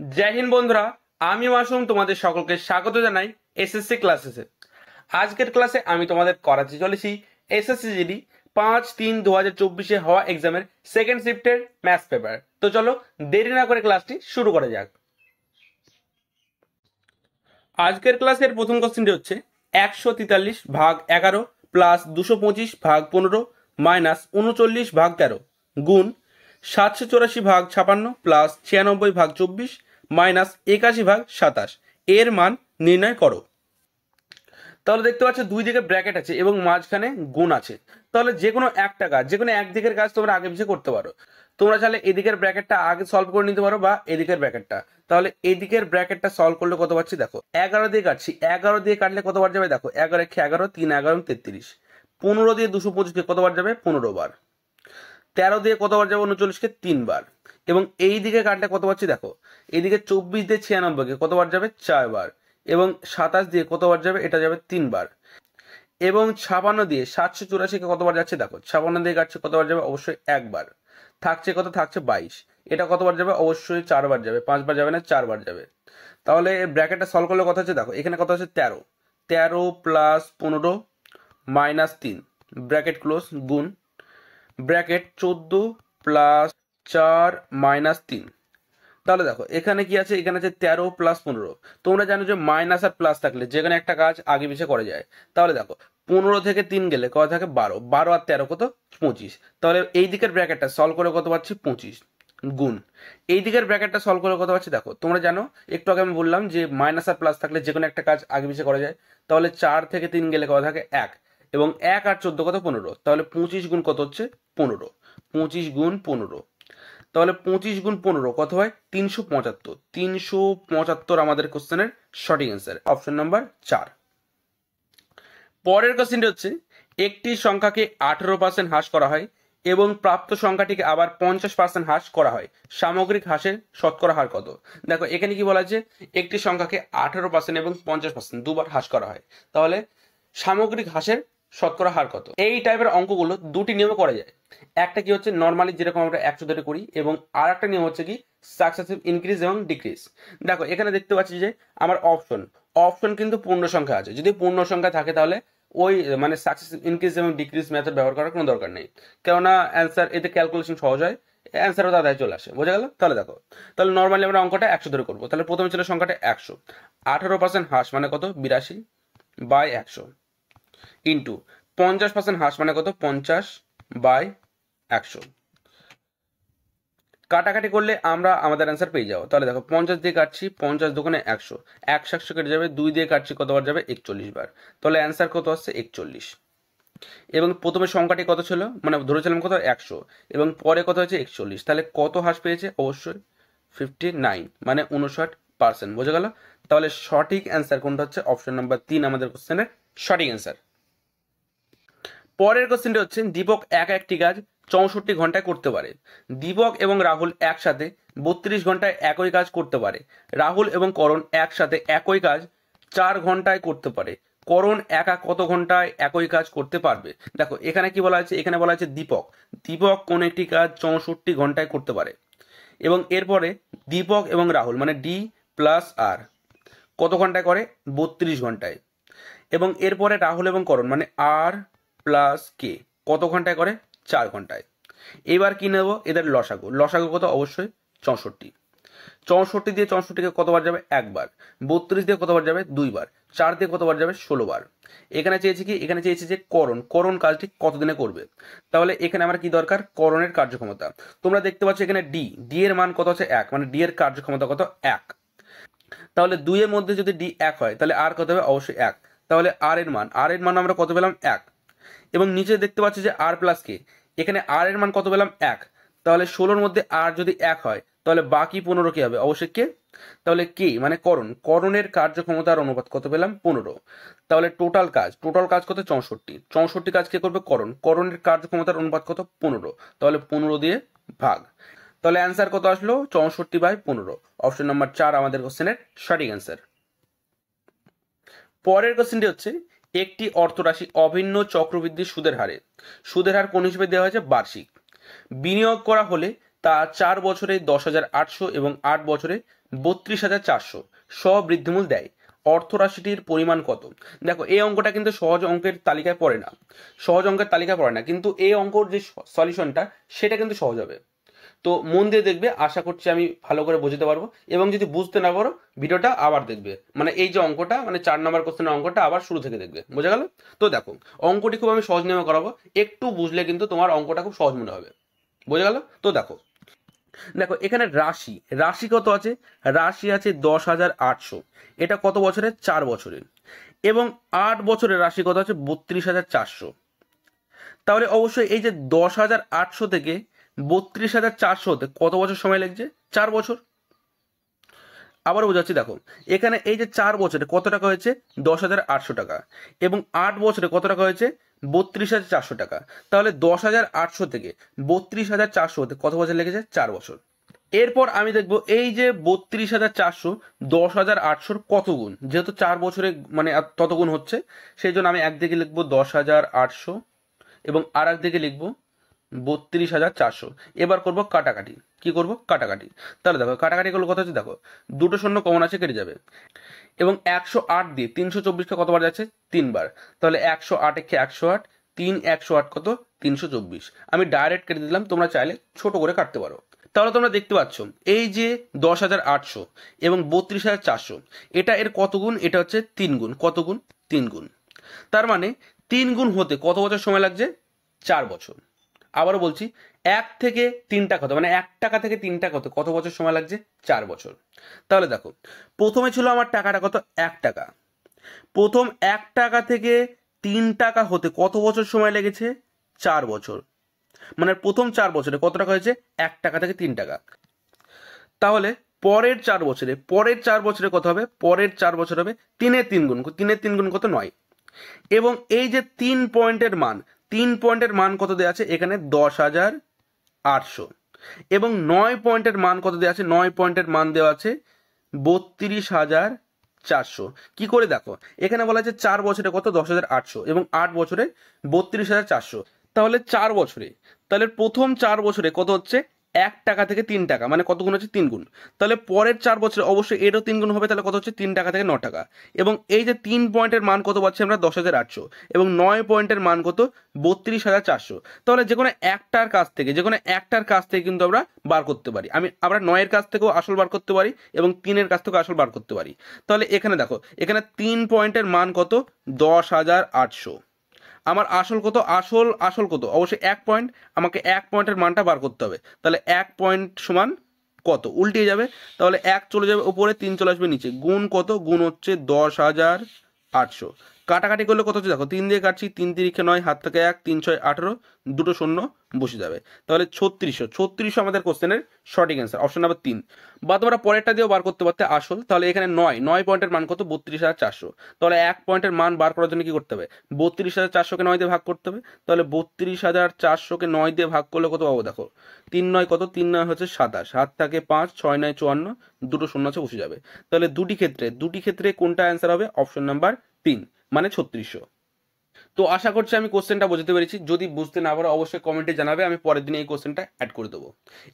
জয় হিন্দ বন্ধুরা, আমি মাসুম তোমাদের সকলকে স্বাগত জানাই এসএসসি ক্লাসেসে। আজকের ক্লাসে আমি তোমাদের করাতে চলেছি এসএসসি জিডি 5-3-2024 হওয়া এক্সামের সেকেন্ড শিফটের ম্যাথস পেপার। তো চলো দেরি না করে ক্লাসটি শুরু করা যাক। আজকের ক্লাসের প্রথম কোশ্চেনটি হচ্ছে 143/11 প্লাস 225/15 মাইনাস 39/13 গুণ 784/56 প্লাস 96/24 মাইনাস 81/27 এর মান নির্ণয় করো। তাহলে দেখতে পাচ্ছ দুই দিকে ব্র্যাকেট আছে এবং মাঝখানে গুণ আছে। তাহলে যে কোনো একটা কাজ, যে কোনো একদিকের কাজ তোমরা আগে পিছিয়ে করতে পারো। তোমরা চাইলে এদিকের ব্র্যাকেটটা আগে সলভ করে নিতে পারো বা এদিকের ব্র্যাকেটটা। তাহলে এদিকের ব্র্যাকেটটা সলভ করলে কত পাচ্ছি দেখো, 11 দিয়ে কাটছি। 11 দিয়ে কাটলে কতবার যাবে দেখো, 11 × 11 3 11 33। 15 দিয়ে 225 কতবার যাবে 15 বার। 13 দিয়ে কতবার যাবে 39 3 বার। এবং এই দিকে কাটলে কত পাচ্ছি দেখো, এইদিকে 24 দিয়ে 96 কতবার যাবে 4 বার। এবং 27 দিয়ে কতবার যাবে, এটা যাবে 3 বার। এবং 56 দিয়ে 784 কতবার যাচ্ছে দেখো, 56 দিয়ে কাটছে কতবার যাবে অবশ্যই একবার। থাকছে কত, থাকছে 22। এটা কতবার যাবে অবশ্যই 4 বার যাবে, 5 বার যাবে না, 4 বার যাবে। তাহলে ব্র্যাকেটটা সলভ করলে কত হচ্ছে দেখো, এখানে কত হচ্ছে 13 13 প্লাস 15 মাইনাস 3 ব্র্যাকেট ক্লোজ গুণ ব্র্যাকেট 14 প্লাস 4 মাইনাস 3। তাহলে দেখো এখানে কি আছে, এখানে আছে 13 প্লাস 15। তোমরা জানো যে মাইনাস আর প্লাস থাকলে যে কোনো একটা কাজ আগে পিছিয়ে করা যায়। তাহলে দেখো 15 থেকে 3 গেলে কত থাকে 12, 12 আর 13 কত 25। তাহলে এই দিকের ব্র্যাকেটটা সলভ করে কত পাচ্ছি 25 গুণ এই দিকের ব্র্যাকেটটা সলভ করে কত পাচ্ছি দেখো, তোমরা জানো একটু আগে আমি বললাম যে মাইনাস আর প্লাস থাকলে যে কোনো একটা কাজ আগে পিছিয়ে করা যায়। তাহলে 4 থেকে 3 গেলে কত থাকে 1, এবং 1 আর 14 কত 15। তাহলে 25 গুণ কত হচ্ছে 15, 25 গুণ 15। তাহলে 25 গুণ 15 কত হয় 375। 375 আমাদের কোশ্চেনের সঠিক অ্যান্সার, অপশন নাম্বার 4। পরের কোশ্চেনটি হচ্ছে একটি সংখ্যাকে 18% হ্রাস করা হয় এবং প্রাপ্ত সংখ্যাটিকে আবার 50% হ্রাস করা হয়, সামগ্রিক হ্রাসের শতকরা হার কত? দেখো এখানে কি বলা আছে, একটি সংখ্যাকে 18% এবং 50% দুবার হ্রাস করা হয়, তাহলে সামগ্রিক হ্রাসের শতকরা হার কত? এই টাইপের অঙ্কগুলো দুটি নিয়মে করা যায়। একটা কি হচ্ছে নর্মালি যেরকম আমরা 100 ধরে করি, এবং আর একটা নিয়ম হচ্ছে কি সাকসেসিভ ইনক্রিজ এবং ডিক্রিজ। দেখো এখানে দেখতে পাচ্ছি যে আমার অপশন কিন্তু পূর্ণ সংখ্যা আছে। যদি পূর্ণ সংখ্যা থাকে তাহলে ওই মানে সাকসেসিভ ইনক্রিজ এবং ডিক্রিজ মেথড ব্যবহার করার কোনো দরকার নেই, কেননা অ্যান্সার এতে ক্যালকুলেশন সহজ হয়, অ্যান্সারও তাড়াতাড়ি চলে আসে। বোঝা গেল? তাহলে দেখো, তাহলে নর্মালি আমরা অঙ্কটা 100 ধরে করবো। তাহলে প্রথমে ছিল সংখ্যাটা 100, 18% হ্রাস মানে কত 82/100 ইন্টু 50% হ্রাস মানে কত 50/100। কাটাকাটি করলে আমরা আমাদের অ্যান্সার পেয়ে যাবো। তাহলে দেখো 50 দিয়ে কাটছি, 50 দোকানে 100, 100 কেটে যাবে, 2 দিয়ে কাটছি কতবার যাবে 41 বার। তাহলে অ্যান্সার কত আসছে 41। এবং প্রথমে সংখ্যাটি কত ছিল, মানে ধরেছিলাম কত 100, এবং পরে কত হয়েছে 41। তাহলে কত হ্রাস পেয়েছে অবশ্যই 59, মানে 59%। বোঝা গেল? তাহলে সঠিক অ্যান্সার কোনটা হচ্ছে অপশন নাম্বার 3 আমাদের কোশ্চেনের সঠিক অ্যান্সার। পরের কোশ্চেনটি হচ্ছে দীপক একটি কাজ 64 ঘন্টায় করতে পারে। দীপক এবং রাহুল একসাথে 32 ঘন্টায় একই কাজ করতে পারে। রাহুল এবং করণ একসাথে একই কাজ 4 ঘন্টায় করতে পারে। করণ একা কত ঘন্টায় একই কাজ করতে পারবে? দেখো এখানে কি বলা আছে, এখানে বলা আছে দীপক কোন একটি কাজ 64 ঘন্টায় করতে পারে। এবং এরপরে দীপক এবং রাহুল মানে ডি প্লাস আর কত ঘন্টায় করে 32 ঘন্টায়। এবং এরপরে রাহুল এবং করণ মানে আর প্লাস কে কত ঘন্টায় করে 4 ঘন্টায়। এবার কি নেব, এদের লসাগু কত অবশ্যই 64। 64 দিয়ে 64কে কতবার যাবে একবার। 32 দিয়ে কতবার যাবে 2 বার। 4 দিয়ে কতবার যাবে 16 বার। এখানে চেয়েছি কি, এখানে চেয়েছি যে করণ কাজটি কতদিনে করবে। তাহলে এখানে আমার কি দরকার, করণের কার্যক্ষমতা। তোমরা দেখতে পাচ্ছ এখানে ডি এর মান কত আছে 1, মানে ডি এর কার্যক্ষমতা কত 1। তাহলে 2 এর মধ্যে যদি ডি 1 হয় তাহলে আর কত হবে অবশ্যই 1। তাহলে আর এর মান আমরা কত পেলাম 1। এবং নিচে দেখতে পাচ্ছি যে আর প্লাস কে, এখানে আর এর মান কত পেলাম 1। তাহলে 16-র মধ্যে আর যদি 1 হয় তাহলে বাকি 15 কি হবে অবশ্যই কে। তাহলে কে মানে করণের কার্যক্ষমতার অনুপাত কত পেলাম 15। তাহলে টোটাল কাজ কত 64 কাজ কে করবে করণের কার্যক্ষমতার অনুপাত কত 15। তাহলে 15 দিয়ে ভাগ। তাহলে অ্যান্সার কত আসলো 64/15, অপশন নাম্বার 4 আমাদের কোশ্চেনের সঠিক অ্যান্সার। পরের কোশ্চেনটি হচ্ছে একটি অর্থরাশি অভিন্ন চক্রবৃদ্ধি সুদের হার কোন হিসেবে দেওয়া হয়েছে বার্ষিক। বিনিয়োগ করা হলে তা 4 বছরে 10,800 এবং 8 বছরে 32,400 স্ববৃদ্ধিমূল দেয়। অর্থরাশিটির পরিমাণ কত? দেখো এই অঙ্কটা কিন্তু সহজ অঙ্কের তালিকায় পড়ে না, সহজ অঙ্কের তালিকায় পড়ে না, কিন্তু এই অঙ্কর যে সলিউশনটা সেটা কিন্তু সহজ হবে। তো মন দিয়ে দেখবে, আশা করছি আমি ভালো করে বোঝাতে পারবো। এবং যদি বুঝতে না পারো ভিডিওটা আবার দেখবে, মানে এই যে অঙ্কটা, মানে 4 নম্বর কোশ্চেনের অঙ্কটা আবার শুরু থেকে দেখবে, বোঝা গেল? তো দেখো অঙ্কটি খুব আমি সহজ নিয়মে করাবো, একটু বুঝলে কিন্তু তোমার অঙ্কটা খুব সহজ মনে হবে, বোঝা গেল? তো দেখো দেখো এখানে রাশি, রাশি কত আছে? রাশি আছে 10,800, এটা কত বছরের? 4 বছরের। এবং 8 বছরের রাশি কত আছে? 32,400। তাহলে অবশ্যই এই যে 10,800 থেকে 32,400 হতে কত বছর সময় লাগছে? 4 বছর। আবার বোঝাচ্ছি, দেখো এখানে এই যে 4 বছরে কত টাকা হয়েছে? 10,800 টাকা। এবং 8 বছরে কত টাকা হয়েছে? 32,400 টাকা। তাহলে 10,800 থেকে 32,400 হতে কত বছর লেগেছে? 4 বছর। এরপর আমি দেখবো এই যে 32,400 10,800 কত গুণ, যেহেতু 4 বছরে মানে তত গুণ হচ্ছে, সেই জন্য আমি একদিকে লিখবো 10,800 এবং আর একদিকে লিখবো 32,400। এবার করবো কাটাকাটি। কি করব? কাটাকাটি। তাহলে দেখো কাটাকাটি করলে কত হচ্ছে? দেখো দুটো শূন্য কমন আছে, কেটে যাবে। এবং 108 দিয়ে 324কে কতবার যাচ্ছে? 3 বার। তাহলে 108 একে 108, 3 108 কত? 324। আমি ডাইরেক্ট কেটে দিলাম, তোমরা চাইলে ছোট করে কাটতে পারো। তাহলে তোমরা দেখতে পাচ্ছ এই যে 10,800 এবং 32,400, এটা এর কত গুণ? এটা হচ্ছে 3 গুণ। কত গুণ? 3 গুণ। তার মানে 3 গুণ হতে কত বছর সময় লাগছে? 4 বছর। আবারও বলছি, 1 থেকে 3 টাকা হতে, মানে 1 টাকা থেকে 3 টাকা হতে কত বছর সময় লাগছে? 4 বছর। তাহলে দেখো প্রথমে ছিল আমার টাকাটা কত? 1 টাকা। প্রথম 1 টাকা থেকে 3 টাকা হতে কত বছর সময় লেগেছে? 4 বছর। মানে প্রথম 4 বছরে কত টাকা হয়েছে? 1 টাকা থেকে 3 টাকা। তাহলে পরের 4 বছরে, পরের 4 বছরে কত হবে? পরের 4 বছর হবে 3-এর 3 গুণ। 3-এর 3 গুণ কত? 9। এবং এই যে 3 পয়েন্টের মান, 3 পয়েন্টের মান কত দেওয়া আছে? এখানে 10,800। এবং 9 পয়েন্টের মান কত দেওয়া আছে? 9 পয়েন্টের মান দেওয়া আছে 32,400। কি করে? দেখো এখানে বলা আছে 4 বছরে কত? 10,800 এবং 8 বছরে 32,400। তাহলে 4 বছরে, তাহলে প্রথম 4 বছরে কত হচ্ছে? 1 টাকা থেকে 3 টাকা, মানে কত গুণ হচ্ছে? 3 গুণ। তাহলে পরের 4 বছরে অবশ্যই এরও 3 গুণ হবে, তাহলে কত হচ্ছে? 3 টাকা থেকে 9 টাকা। এবং এই যে 3 পয়েন্টের মান কত পাচ্ছি আমরা? 10,800। এবং 9 পয়েন্টের মান কত? 32,400। তাহলে যে কোনো একটার কাছ থেকে, যে কোনো একটার কাছ থেকে কিন্তু আমরা বার করতে পারি। আমরা 9-এর কাছ থেকেও আসল বার করতে পারি এবং 3-এর কাছ থেকেও আসল বার করতে পারি। তাহলে এখানে দেখো, এখানে 3 পয়েন্টের মান কত? 10,800। আমার আসল কত? আসল কত? অবশ্যই 1 পয়েন্ট। আমাকে 1 পয়েন্টের মানটা বার করতে হবে। তাহলে 1 পয়েন্ট সমান কত? উল্টে যাবে। তাহলে 1 চলে যাবে উপরে, 3 চলে আসবে নিচে। গুণ কত? গুণ হচ্ছে 10,800। কাটাকাটি করলে কত হচ্ছে? দেখো 3 দিয়ে কাটছি, 3 তিরিখে 9, হাত থেকে 1, 3 6 18, দুটো শূন্য বসে যাবে। তাহলে 3600 আমাদের কোশ্চেনের সঠিক অ্যান্সার, অপশন নাম্বার 3। বা তোমরা পরেরটা দিয়েও বার করতে পারতে আসল। তাহলে এখানে 9 পয়েন্টের মান কত? 32,400। তাহলে 1 পয়েন্টের মান বার করার জন্য কি করতে হবে? 32,400কে 9 দিয়ে ভাগ করতে হবে। তাহলে 32,400কে 9 দিয়ে ভাগ করলে কত পাবো? দেখো 3 9 কত? 3 9 হচ্ছে 27, হাত থাকে 5, 6 9 54, দুটো শূন্য আছে বসে যাবে। তাহলে দুটি ক্ষেত্রে কোনটা অ্যান্সার হবে? অপশন নাম্বার 3, মানে 3600। তো আশা করছি আমি কোশ্চেনটা বোঝাতে পেরেছি। যদি বুঝতে না পারো অবশ্যই কমেন্টে জানাবে, আমি পরের দিনে এই কোশ্চেনটা অ্যাড করে দেবো।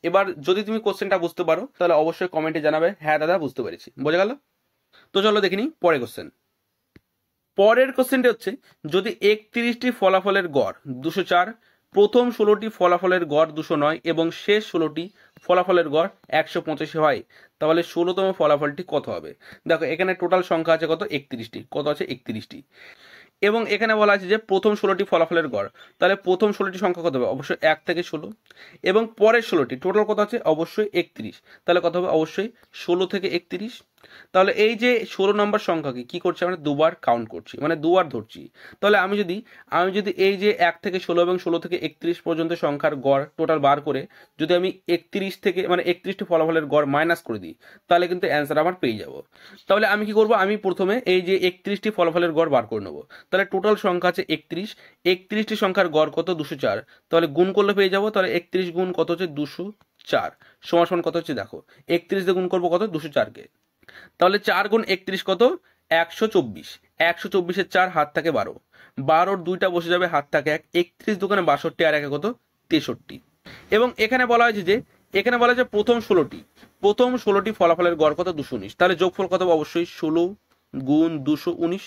এবার যদি তুমি কোশ্চেনটা বুঝতে পারো তাহলে অবশ্যই কমেন্টে জানাবে, হ্যাঁ দাদা বুঝতে পেরেছি। বোঝা গেল? তো চলো দেখিনি পরের কোশ্চেন। পরের কোশ্চেনটি হচ্ছে, যদি 31টি ফলাফলের গড় 204, প্রথম 16টি ফলাফলের গড় 209 এবং শেষ 16টি ফলাফলের গড় 185 হয়, তাহলে 16তম ফলাফলটি কত হবে? দেখো এখানে টোটাল সংখ্যা আছে কত? 31টি। কত আছে? 31টি। এবং এখানে বলা আছে যে প্রথম 16টি ফলাফলের গড়, তাহলে প্রথম 16টি সংখ্যা কত হবে? অবশ্যই 1 থেকে 16। এবং পরের 16টি টোটাল কত আছে? অবশ্যই 31। তাহলে কত হবে? অবশ্যই 16 থেকে 31। তাহলে এই যে 16 নম্বর সংখ্যাকে কি করছি আমরা? দুবার কাউন্ট করছি, মানে দুবার ধরছি। তাহলে আমি যদি এই যে 1 থেকে 16 এবং 16 থেকে 31 পর্যন্ত সংখ্যার গড় টোটাল বার করে যদি আমি 31 থেকে, মানে 31টি ফলাফলের গড় মাইনাস করে দিই, তাহলে কিন্তু অ্যান্সার আমার পেয়ে যাব। তাহলে আমি কি করব? আমি প্রথমে এই যে 31টি ফলাফলের গড় বার করে নেব। তাহলে টোটাল সংখ্যা আছে 31, 31টি সংখ্যার গড় কত? 204। তাহলে গুণ করলে পেয়ে যাব। তাহলে 31 গুণ কত হচ্ছে? 204 সমান কত হচ্ছে? দেখো 31 দিয়ে গুণ করবো কত? 204কে। তাহলে 4 গুণ 31 কত? 124। 124-এর 4, হাত থাকে 12, 12-র 2টা বসে যাবে, হাত থাকে 1, 31 দোকানে 62 আর 1 কত? 63। এবং এখানে বলা হয়েছে যে এখানে বলা যায় প্রথম 16টি ফলাফলের গড় কত 219, তাহলে যোগফল কত হবে অবশ্যই 16 গুণ 219।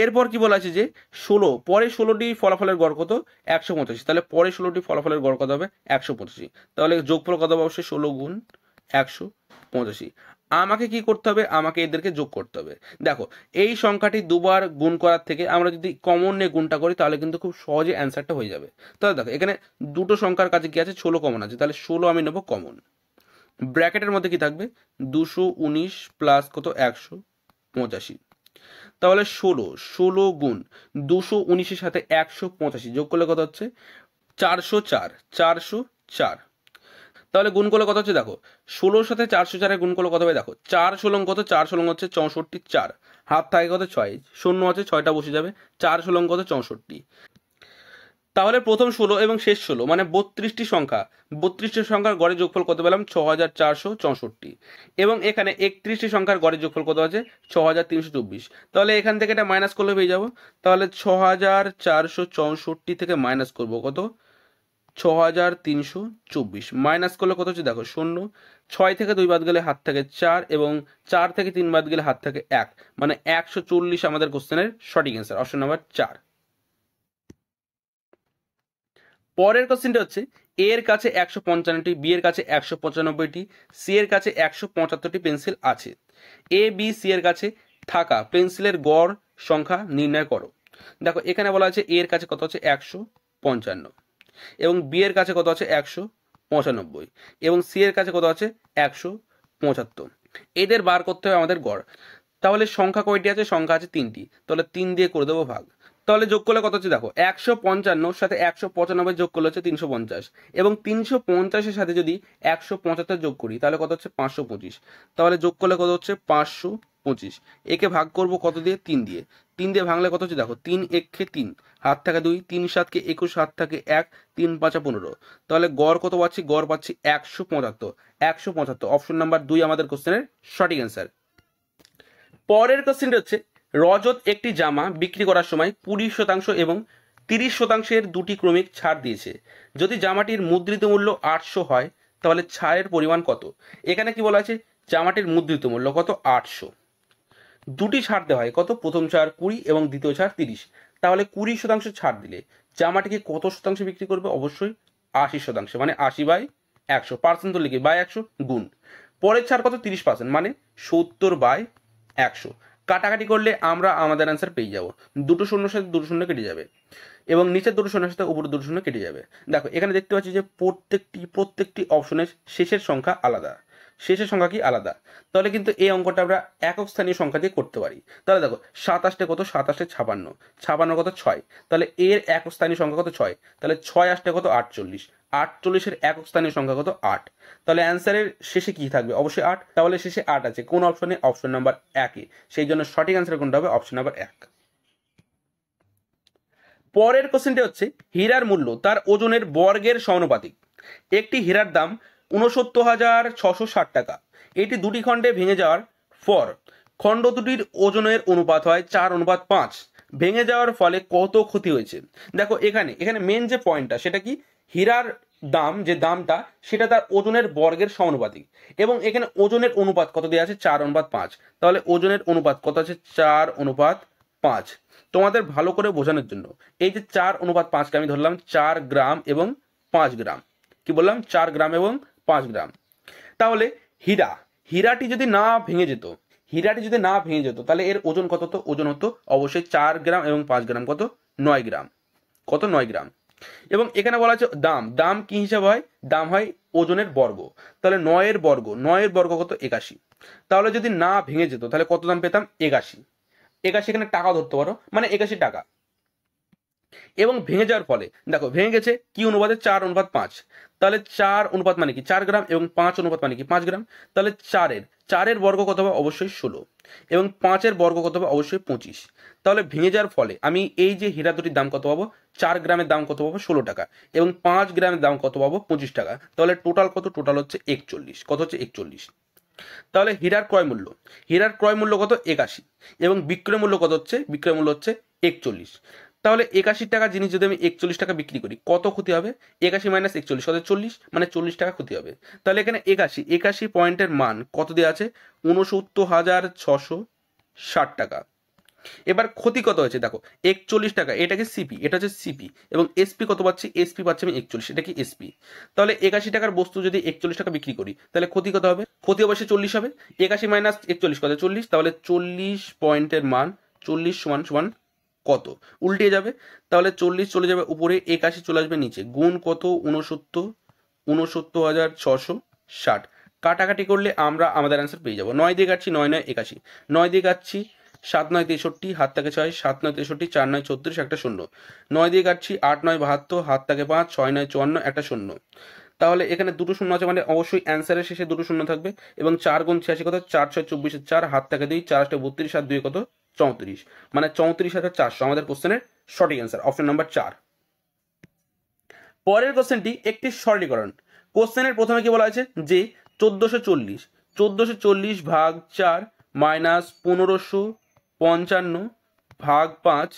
এরপর কি বলা আছে যে 16 পরে 16টি ফলাফলের গড় কত 185, তাহলে পরে 16টি ফলাফলের গড় কত হবে 185, তাহলে যোগফল কত হবে অবশ্যই 16 গুণ 185। আমাকে কি করতে হবে, আমাকে এদেরকে যোগ করতে হবে। দেখো এই সংখ্যাটি দুবার গুণ করার থেকে আমরা যদি কমন নিয়ে গুণটা করি তাহলে কিন্তু খুব সহজে অ্যান্সারটা হয়ে যাবে। তাহলে দেখো এখানে দুটো সংখ্যার কাছে কি আছে 16 কমন আছে, তাহলে 16 আমি নেবো কমন। ব্র্যাকেটের মধ্যে কি থাকবে 219 প্লাস কত 185, তাহলে 16 গুণ 219-এর সাথে 185 যোগ করলে কত হচ্ছে 404। তাহলে গুণ করলে কত হচ্ছে দেখো 16-র সাথে 404-এর গুণ করলে কত হবে দেখো 4 কত 4 হচ্ছে 64, 4 হাত থাকে কত 6, শূন্য আছে 6টা বসে যাবে, 4 কত 64। তাহলে প্রথম 16 এবং শেষ 16 মানে 32টি সংখ্যা, 32টি সংখ্যার গড়ের যোগফল কত পেলাম 6464, এবং এখানে 31টি সংখ্যার গড়ের যোগফল কত আছে 6324। তাহলে এখান থেকে এটা মাইনাস করলে পেয়ে যাবো, তাহলে 6464 থেকে মাইনাস করব কত 6324, মাইনাস করলে কত হচ্ছে দেখো 0, 6 থেকে 2 বাদ গেলে হাত থাকে 4 এবং 4 থেকে 3 বাদ গেলে হাত থাকে 1, মানে 140 আমাদের কোশ্চেনের সঠিক অ্যান্সার, অপশন নাম্বার 4। পরের কোশ্চেনটা হচ্ছে এ এর কাছে 155টি, বি এর কাছে 195টি, সি এর কাছে 175টি পেন্সিল আছে। এ বি সি এর কাছে থাকা পেন্সিলের গড় সংখ্যা নির্ণয় করো। দেখো এখানে বলা আছে এ এর কাছে কত আছে 155, এবং বি এর কাছে কত আছে 195, এবং সি এর কাছে কত আছে 175। এদের বার করতে হবে আমাদের গড়। তাহলে সংখ্যা কয়টি আছে, সংখ্যা আছে 3টি, তাহলে 3 দিয়ে করে দেবো ভাগ। তাহলে যোগ করলে কত হচ্ছে দেখো 155 সাথে 195 যোগ করলে হচ্ছে 350, এবং 350-এর সাথে যদি 175 যোগ করি তাহলে কত হচ্ছে 525, তাহলে যোগ করলে কত হচ্ছে 525। একে ভাগ করব কত দিয়ে 3 দিয়ে, 3 দিয়ে ভাঙলে কত হচ্ছে দেখো 3 একে 3 হাত থাকে 2, 3 7 21 হাত থাকে 1, 3 5 15, তাহলে গড় কত পাচ্ছি, গড় পাচ্ছি 175। অপশন নাম্বার 2 আমাদের কোশ্চেনের সঠিক অ্যান্সার। পরের কোশ্চেনটা হচ্ছে রজত একটি জামা বিক্রি করার সময় 20% এবং 30%-এর দুটি ক্রমিক ছাড় দিয়েছে। যদি জামাটির মুদ্রিত মূল্য 800 হয় তাহলে ছাড়ের পরিমাণ কত। এখানে কি বলা আছে জামাটির মুদ্রিত মূল্য কত 800, দুটি ছাড় দেওয়া হয় কত, প্রথম ছাড় 20 এবং দ্বিতীয় ছাড় 30, তাহলে 20% ছাড় দিলে জামাটিকে কত শতাংশ বিক্রি করবে, অবশ্যই 80%, মানে 80/100, তো লিখি বাই 100 গুণ পরের ছাড় কত 30%, মানে 70/100, কাটাকাটি করলে আমরা আমাদের অ্যান্সার পেয়ে যাব। দুটো শূন্যর সাথে দুটো শূন্য কেটে যাবে, এবং নিচের দুটো শূন্যের সাথে উপরের দুটো শূন্য কেটে যাবে। দেখো এখানে দেখতে পাচ্ছি যে প্রত্যেকটি অপশনের শেষের সংখ্যা আলাদা, শেষের সংখ্যা কি আলাদা, তাহলে কিন্তু এই অঙ্কটা আমরা একক স্থানীয় সংখ্যা দিয়ে করতে পারি। তাহলে দেখো 27 কত, 27 56, 56 কত 6, তাহলে এর একক স্থানীয় সংখ্যা কত 6, তাহলে 6 8 কত 48, 48-এর একক স্থানীয় সংখ্যা কত 8, তাহলে অ্যান্সারের শেষে কি থাকবে অবশ্যই 8, তাহলে শেষে 8 আছে কোন অপশনে, অপশন নাম্বার 1-এ, সেই জন্য সঠিক অ্যান্সার কোনটা হবে, অপশন নাম্বার 1। পরের কোশ্চেনটি হচ্ছে হীরার মূল্য তার ওজনের বর্গের সমানুপাতিক। একটি হীরার দাম 69,660 টাকা। এটি দুটি খণ্ডে ভেঙে যাওয়ার পর খণ্ড দুটির ওজনের অনুপাত হয় 4:5। ভেঙে যাওয়ার ফলে কত ক্ষতি হয়েছে। দেখো এখানে মেন যে পয়েন্টটা সেটা কি, হীরার দাম যে দামটা সেটা তার ওজনের বর্গের সমানুপাতিক, এবং এখানে ওজনের অনুপাত কত দেওয়া আছে 4:5, তাহলে ওজনের অনুপাত কত আছে 4:5। তোমাদের ভালো করে বোঝানোর জন্য এই যে 4:5কে আমি ধরলাম 4 গ্রাম এবং 5 গ্রাম, কি বললাম 4 গ্রাম এবং 5 গ্রাম। তাহলে হীরাটি যদি না ভেঙে যেত তাহলে এর ওজন কত হতো, ওজন হতো অবশ্যই 4 গ্রাম এবং 5 গ্রাম কত 9 গ্রাম, কত 9 গ্রাম। এবং এখানে বলা আছে দাম কি হিসাব হয়, দাম হয় ওজনের বর্গ, তাহলে 9-এর বর্গ কত 81, তাহলে যদি না ভেঙে যেত তাহলে কত দাম পেতাম 81, এখানে টাকা ধরতে পারো, মানে 81 টাকা। এবং ভেঙে যাওয়ার ফলে দেখো ভেঙে গেছে কি অনুপাতে 4:5, তাহলে 4 অনুপাত মানে কি 4 গ্রাম, এবং 5 অনুপাত মানে কি 5 গ্রাম, তাহলে 4-এর বর্গ কত হবে অবশ্যই 16, এবং 5-এর বর্গ কত হবে অবশ্যই 25। তাহলে ভেঙে যাওয়ার ফলে আমি এই যে হীরা দুটির দাম কত পাবো, 4 গ্রামের দাম কত পাবো 16 টাকা, এবং 5 গ্রামের দাম কত পাবো 25 টাকা, তাহলে টোটাল কত, টোটাল হচ্ছে 41, কত হচ্ছে 41। তাহলে হীরার ক্রয় মূল্য কত 81, এবং বিক্রয় মূল্য কত হচ্ছে, বিক্রয় মূল্য হচ্ছে 41। তাহলে 81 টাকা জিনিস যদি আমি 41 টাকা বিক্রি করি কত ক্ষতি হবে? 81 মাইনাস 41 কত? 40, মানে 40 টাকা ক্ষতি হবে। তাহলে এখানে 81 পয়েন্টের মান কত দেওয়া আছে? 69,660 টাকা। এবার ক্ষতি কত হয়েছে দেখো, 41 টাকা, এটাকে সিপি, এটা হচ্ছে সিপি, এবং এসপি কত পাচ্ছি? এসপি পাচ্ছি আমি 41, এটা কি এসপি। তাহলে 81 টাকার বস্তু যদি 41 টাকা বিক্রি করি তাহলে ক্ষতি কত হবে? ক্ষতি অবশ্যই 40 হবে। 81 মাইনাস 41 কত? 40, তাহলে 40 পয়েন্টের মান 40 সমান সমান কত? উল্টে যাবে, তাহলে 40 চলে যাবে উপরে, 81 চলে আসবে নিচে, গুণ কত? 69,660। কাটাকাটি করলে আমরা আমাদের অ্যান্সার পেয়ে যাবো। 9 দিয়ে কাটছি, 9 9 81, 9 দিয়ে কাটছি 7 9 63, হাত থাকে 6, 7 9 63, 4 9 36, একটা শূন্য। 9 দিয়ে কাটছি 8 9 72, হাত থাকে 5, 6 9 54, একটা শূন্য। তাহলে এখানে দুটো শূন্য আছে, মানে অবশ্যই অ্যান্সারের শেষে দুটো শূন্য থাকবে। এবং 4 গুণ 86 কত? 4 6 24, 4, হাত থাকে 2, 4 8 32, আর 2 কত? 34, মানে 34,400 আমাদের কোশ্চেনের সঠিক অ্যান্সার, অপশন নাম্বার 4। পরের কোশ্চেনটি একটি সরলীকরণ। কোশ্চেনের প্রথমে কি বলা আছে? যে 1440 ভাগ 4 মাইনাস 1555 ভাগ 5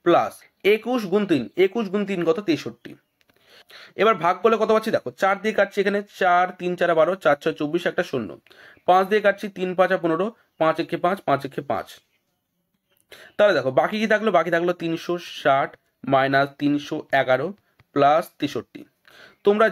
প্লাস 21 গুণ 3, 21 গুণ 3 কত? 63। এবার ভাগ করলে কত পাচ্ছি দেখো, 4 দিয়ে কাটছি এখানে, 4 3 4 12, 4 6 24, একটা শূন্য। 5 দিয়ে কাটছি, 3 5 15, 5 1 5, 5 1 5। তাহলে দেখো বাকি কি থাকলো? বাকি থাকলো 360 মাইনাস 311 প্লাস 63। তোমরা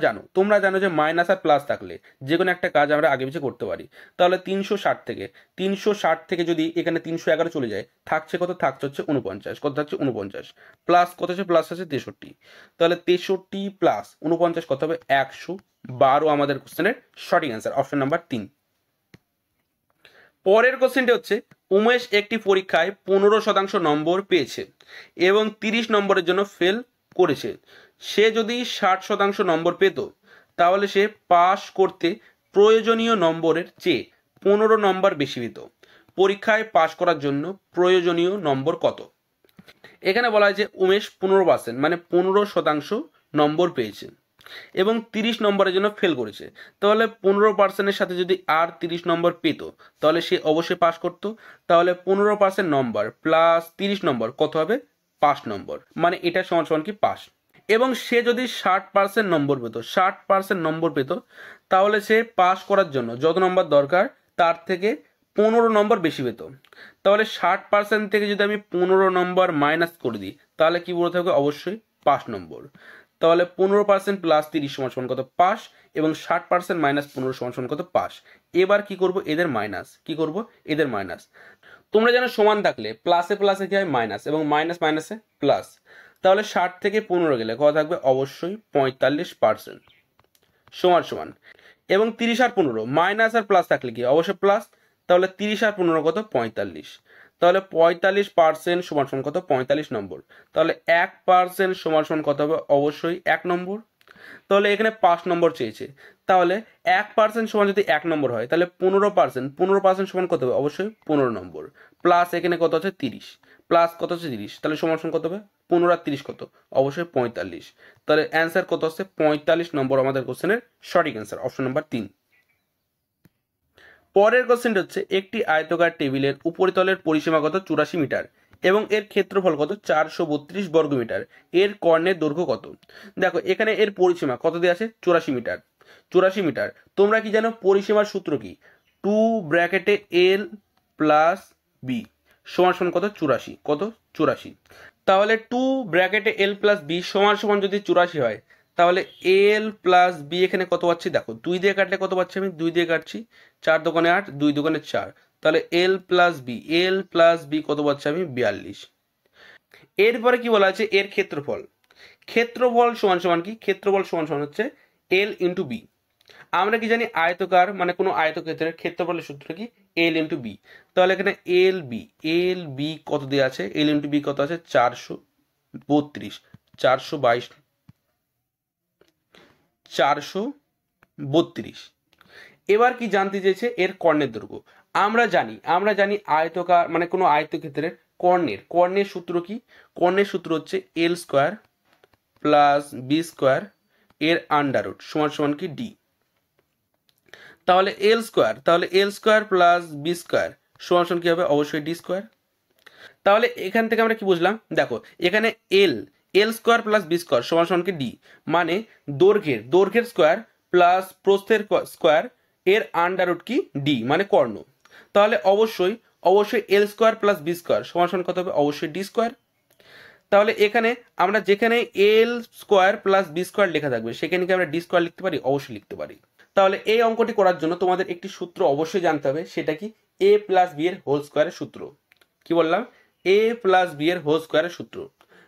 জানো যে মাইনাস আর প্লাস থাকলে যে কোনো একটা কাজ আমরা আগে পিছিয়ে করতে পারি। তাহলে 360 থেকে যদি এখানে 311 চলে যায়, থাকছে কত? থাকছে হচ্ছে 49, কত থাকছে? 49, প্লাস কত আছে? প্লাস আছে 63। তাহলে 63 প্লাস 49 কত হবে? 112 আমাদের কোশ্চেনের সঠিক অ্যান্সার, অপশন নাম্বার 3। পরের কোশ্চেনটি হচ্ছে, উমেশ একটি পরীক্ষায় 15% নম্বর পেয়েছে এবং 30 নম্বরের জন্য ফেল করেছে। সে যদি 60% নম্বর পেত তাহলে সে পাশ করতে প্রয়োজনীয় নম্বরের চেয়ে 15 নম্বর বেশি পেত। পরীক্ষায় পাশ করার জন্য প্রয়োজনীয় নম্বর কত? এখানে বলা হয় যে উমেশ 15%, মানে 15% নম্বর পেয়েছে এবং 30 নম্বরের জন্য ফেল করেছে। তাহলে 15%-এর সাথে যদি আর 30 নম্বর পেত তাহলে সে অবশ্যই পাস করতো। তাহলে 15% নম্বর প্লাস 30 নম্বর কত হবে? 5 নম্বর, মানে এটা সমান সমান কি? পাস। এবং সে যদি 60% নম্বর পেত, 60% নম্বর পেত, তাহলে সে পাস করার জন্য যত নম্বর দরকার তার থেকে 15 নম্বর বেশি পেত। তাহলে 60% থেকে যদি আমি 15 নম্বর মাইনাস করে দিই তাহলে কি বলতে হবে? অবশ্যই 5 নম্বর। তাহলে 15% প্লাস 30 সমান সমান কত? পাস। এবং 60% মাইনাস 15 সমান সমান কত? পাস। এবার কি করব? এদের মাইনাস। কি করব? এদের মাইনাস। তোমরা জানো সমান থাকলে প্লাসে প্লাসে কি হয়? মাইনাস, এবং মাইনাস মাইনাসে প্লাস। তাহলে 60 থেকে 15 গেলে কত থাকবে? অবশ্যই 45% সমান সমান। এবং 30 আর 15, মাইনাস আর প্লাস থাকলে কি? অবশ্যই প্লাস। তাহলে 30 আর 15 কত? 45। তাহলে 45% সমান সমান কত? 45 নম্বর। তাহলে 1% সমান সমান কত হবে? অবশ্যই 1 নম্বর। তাহলে এখানে 5 নম্বর চেয়েছে, তাহলে 1% সমান যদি 1 নম্বর হয় তাহলে 15% সমান কত হবে? অবশ্যই 15 নম্বর। প্লাস এখানে কত আছে? 30, প্লাস কত আছে? 30, তাহলে সমান সমান কত হবে? 15 আর 30 কত? অবশ্যই 45। তাহলে অ্যান্সার কত আছে? 45 নম্বর আমাদের কোশ্চেনের সঠিক অ্যান্সার, অপশন নাম্বার 3। পরের কোশ্চেনটা হচ্ছে, একটি আয়তকার টেবিলের উপরিতলের পরিসীমা কত? 84 মিটার এবং এর ক্ষেত্রফল কত? 432 বর্গ মিটার। এর কর্ণের দৈর্ঘ্য কত? দেখো এখানে এর পরিসীমা কত দেওয়া আছে? 84 মিটার। 84 মিটার। তোমরা কি জানো পরিসীমার সূত্র কি? 2 ব্র্যাকেটে এল প্লাস বি সমান সমান কত? 84, কত? 84। তাহলে 2 ব্র্যাকেটে এল প্লাস বি সমান সমান যদি 84 হয় তাহলে এল প্লাস বি এখানে কত পাচ্ছি দেখো, 2 দিয়ে কাটলে কত পাচ্ছি আমি? 2 দিয়ে কাটছি, 4 দোকানে 8, 2 দোকানে 4, তাহলে এল প্লাস বি কত পাচ্ছি আমি? 42। এরপরে কি বলা আছে? এর ক্ষেত্রফল। ক্ষেত্রফল সমান সমান কি? ক্ষেত্রফল সমান সমান হচ্ছে এল ইন্টু বি। আমরা কি জানি? আয়তকার মানে কোনো আয়তক্ষেত্রের ক্ষেত্রফলের সূত্র কি? L into B. তাহলে এখানে এল বি কত দেওয়া আছে? এল ইন্টু বি কত আছে? 432, 432। এবার কি জানতে চেয়েছে? এর কর্ণের দৈর্ঘ্য। আমরা জানি আয়তকার মানে কোনো আয়তক্ষেত্রের কর্ণের সূত্র কি? কর্ণের সূত্র হচ্ছে এল স্কোয়ার প্লাস বি স্কোয়ার এর আন্ডার রুট সমান সমান কি? ডি। তাহলে এল স্কোয়ার প্লাস বি স্কোয়ার সমান সমান কি হবে? অবশ্যই ডি স্কোয়ার। তাহলে এখান থেকে আমরা কি বুঝলাম, দেখো এখানে এল এল স্কোয়ার প্লাস বি স্কোয়ার সমান সমান কি ডি, মানে দৈর্ঘ্যের স্কোয়ার প্লাস প্রস্থের স্কোয়ার এর আন্ডার রুট কি ডি, মানে কর্ণ। তাহলে অবশ্যই এল স্কোয়ার প্লাস বি স্কোয়ার সমান সমান কত হবে, অবশ্যই ডি স্কোয়ার। তাহলে এখানে আমরা যেখানে এল স্কোয়ার প্লাস বি স্কোয়ার লেখা থাকবে সেখানে কি আমরা ডি স্কোয়ার লিখতে পারি, অবশ্যই লিখতে পারি। তাহলে এই অঙ্কটি করার জন্য তোমাদের একটি সূত্র অবশ্যই জানতে হবে, সেটা কি এ প্লাস বি এর হোল স্কোয়ারের সূত্র। কি বললাম, এ প্লাস বি এর হোল স্কোয়ারের সূত্র,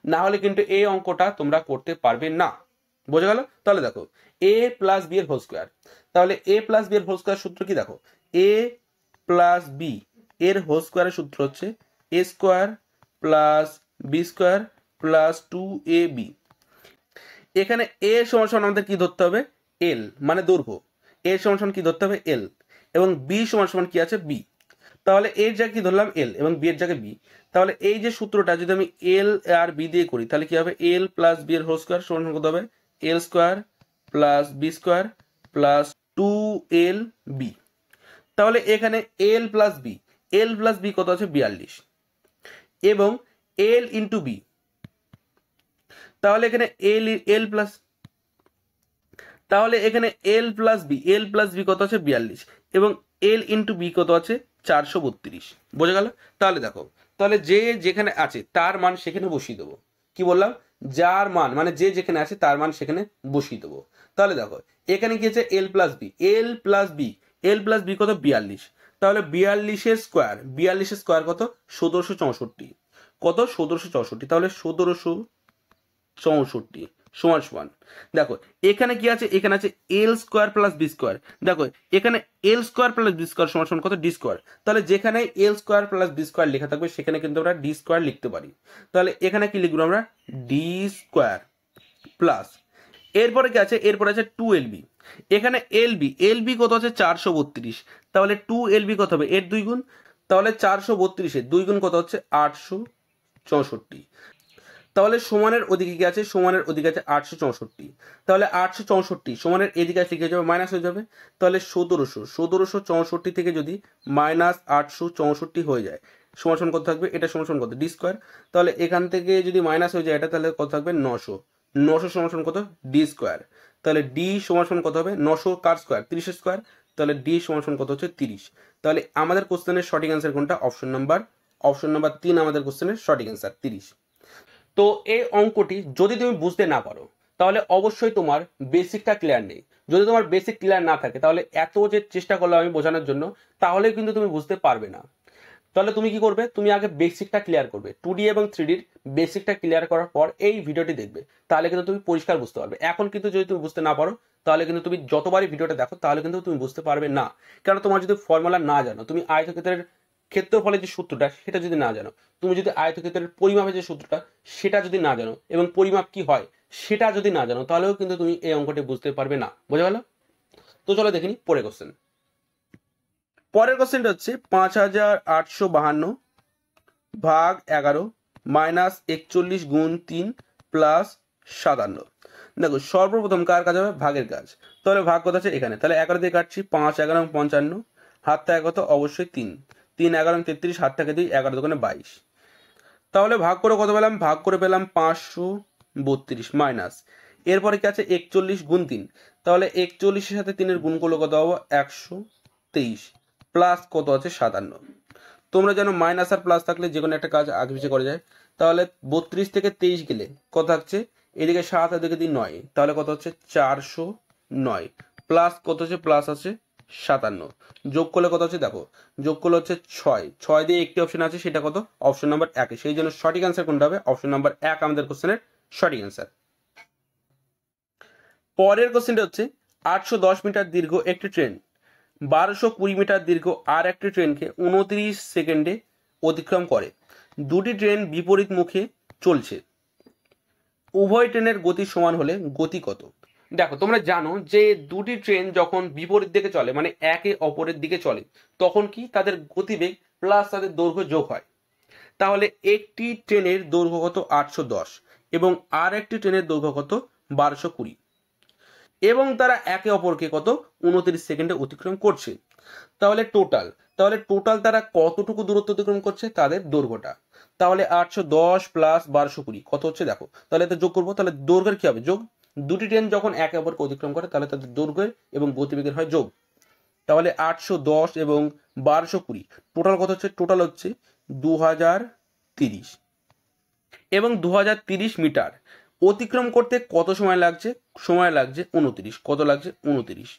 না হলে কিন্তু এই অঙ্কটা তোমরা করতে পারবে না। বোঝা গেল? তাহলে দেখো এ প্লাস বি এর হোল স্কোয়ার, তাহলে এ প্লাস বি এর হোল স্কোয়ার সূত্র কি, দেখো এ প্লাস বি এর হোল স্কোয়ারের সূত্র হচ্ছে A square plus B square plus 2ab। এখানে এ সমান সমান আমাদের কি ধরতে হবে, এল মানে দৈর্ঘ্য, এ সমান সমান কি ধরতে হবে, এল, এবং বি সমান সমান কি আছে, বি। তাহলে এর জায়গায় কি ধরলাম, এল, এবং বি এর জায়গায় বি। তাহলে এই যে সূত্রটা যদি আমি এল আর বি দিয়ে করি তাহলে কি হবে, এল প্লাস বি এর হোল স্কোয়ার সমান কত হবে, L square plus B square plus 2lb। তাহলে এখানে এল প্লাস বি কত আছে, 42, এবং এল ইন্টু বি, তাহলে এখানে এল প্লাস বি কত আছে, 42, এবং এল ইন্টু বি কত আছে, 432। বোঝা গেল? তাহলে দেখো, তাহলে যে যেখানে আছে তার মান সেখানে বসিয়ে দেবো। কি বললাম, যার মান মানে যে যেখানে আছে তার মান সেখানে বসিয়ে দেবো। তাহলে দেখো এখানে কি আছে, এল প্লাস বি কত, 42। তাহলে 42 স্কোয়ার কত, 1764, কত, 1764। তাহলে 1764 সমান সমান, দেখো এখানে কি আছে, এখানে আছে এল স্কোয়ার প্লাস বি স্কোয়ার। দেখো এখানে এল স্কোয়ার প্লাস বি স্কোয়ার সমান সমান কত, ডি স্কোয়ার। তাহলে যেখানে এল স্কোয়ার প্লাস বি স্কোয়ার লেখা থাকবে সেখানে কিন্তু আমরা ডি স্কোয়ার লিখতে পারি। তাহলে এখানে কি লিখবো আমরা, ডি স্কোয়ার প্লাস, এরপরে কি আছে, এরপরে আছে 2lb। এখানে এলবি কত আছে, 432। তাহলে 2lb কত হবে, এর 2 গুণ। তাহলে 432 এর 2 গুণ কত হচ্ছে, 864। তাহলে সমানের ওদিকে কি আছে, সমানের ওদিকে আছে 864। তাহলে 864 সমানের এদিকে আসলে কি হয়ে যাবে, মাইনাস হয়ে যাবে। তাহলে 1764 থেকে যদি মাইনাস 864 হয়ে যায় সমান সমান কত থাকবে, এটা সমান সমান কত, ডি স্কোয়ার। তাহলে এখান থেকে যদি মাইনাস হয়ে যায় এটা, তাহলে কত থাকবে, 900 সমান সমান কত, ডি স্কোয়ার। তাহলে ডি সমান সমান কত হবে, 900 কার স্কোয়ার, 30 স্কোয়ার। তাহলে ডি সমান সমান কত হচ্ছে, 30। তাহলে আমাদের কোশ্চেনের সঠিক অ্যান্সার কোনটা, অপশন নাম্বার 3 আমাদের কোশ্চেনের সঠিক অ্যান্সার, 30। তো এই অঙ্কটি যদি তুমি বুঝতে না পারো তাহলে অবশ্যই তোমার বেসিকটা ক্লিয়ার নেই। যদি তোমার বেসিক ক্লিয়ার না থাকে তাহলে এত যে চেষ্টা করলাম আমি বোঝানোর জন্য, তাহলে কিন্তু তুমি বুঝতে পারবে না। তাহলে তুমি কি করবে, তুমি আগে বেসিকটা ক্লিয়ার করবে, 2D এবং 3Dর বেসিকটা ক্লিয়ার করার পর এই ভিডিওটি দেখবে, তাহলে কিন্তু তুমি পরিষ্কার বুঝতে পারবে। এখন কিন্তু যদি তুমি বুঝতে না পারো তাহলে কিন্তু তুমি যতবারই ভিডিওটা দেখো তাহলে কিন্তু তুমি বুঝতে পারবে না। কারণ তোমার যদি ফর্মুলা না জানো, তুমি আয়তক্ষেত্রের ক্ষেত্রফলের যে সূত্রটা সেটা যদি না জানো, তুমি যদি আয়তক্ষেত্রের পরিমাপের যে সূত্রটা সেটা যদি না জানো, এবং পরিমাপ কি হয় সেটা যদি না জানো, তাহলেও কিন্তু তুমি এই অঙ্কটি বুঝতে পারবে না। বোঝা গেল? তো চলো দেখে নি পরের কোশ্চেন। পরের কোশ্চেনটা হচ্ছে 5852 ভাগ 11 মাইনাস 41 গুণ 3 প্লাস 57। দেখো সর্বপ্রথম কার কাজ হবে, ভাগের কাজ। তাহলে ভাগ কত আছে এখানে, তাহলে 11 দিয়ে কাটছি, 5 11 55, হাত থাকে কত, অবশ্যই 3 3 11 33, হাত থাকে 2, 11 দোকানে 22। তাহলে ভাগ করে কত পেলাম, ভাগ করে পেলাম 532 মাইনাস, এরপরে কি আছে 41 গুণ 3, তাহলে 41 এর সাথে 3 এর গুণ করলে কত হবে, 123 প্লাস কত আছে 57। তোমরা জানো মাইনাস আর প্লাস থাকলে যে কোনো একটা কাজ আগে পিছিয়ে করা যায়। তাহলে 32 থেকে 23 গেলে কত থাকছে, এদিকে 7 এদিকে 2 9, তাহলে কত হচ্ছে 409 প্লাস কত হচ্ছে, প্লাস আছে 57, যোগ করলে কত হচ্ছে, দেখো যোগ করলে হচ্ছে 6 দিয়ে একটি অপশন আছে সেটা কত, অপশন নাম্বার 1। সেই জন্য সঠিক অ্যান্সার কোনটা হবে, অপশন নাম্বার 1 আমাদের কোশ্চেনের সঠিক অ্যান্সার। পরের কোশ্চেনটা হচ্ছে 810 মিটার দীর্ঘ একটি ট্রেন 1220 মিটার দীর্ঘ আর একটি ট্রেনকে 29 সেকেন্ডে অতিক্রম করে। দুটি ট্রেন বিপরীত মুখে চলছে, উভয় ট্রেনের গতি সমান হলে গতি কত? দেখো তোমরা জানো যে দুটি ট্রেন যখন বিপরীত দিকে চলে মানে একে অপরের দিকে চলে, তখন কি তাদের গতিবেগ প্লাস তাদের দৈর্ঘ্য যোগ হয়। তাহলে একটি ট্রেনের দৈর্ঘ্য কত, 810, এবং আর একটি ট্রেনের দৈর্ঘ্য কত, 1220, এবং তারা একে অপরকে কত, 29 সেকেন্ডে অতিক্রম করছে। তাহলে টোটাল তাহলে টোটাল তারা কতটুকু দূরত্ব অতিক্রম করছে, তাদের দৈর্ঘ্যটা। তাহলে 810 প্লাস 1220 কত হচ্ছে দেখো, তাহলে এতে যোগ করবো, তাহলে দৈর্ঘ্যের কি হবে যোগ, দুটি ট্রেন যখন একে অপরকে অতিক্রম করে তাহলে তাদের দৈর্ঘ্যের এবং গতিবেগের হয় যোগ। তাহলে 810 এবং 1220 টোটাল কত হচ্ছে, টোটাল হচ্ছে 2030 এবং 2030 মিটার অতিক্রম করতে কত সময় লাগছে, সময় লাগছে 29, কত লাগছে 29।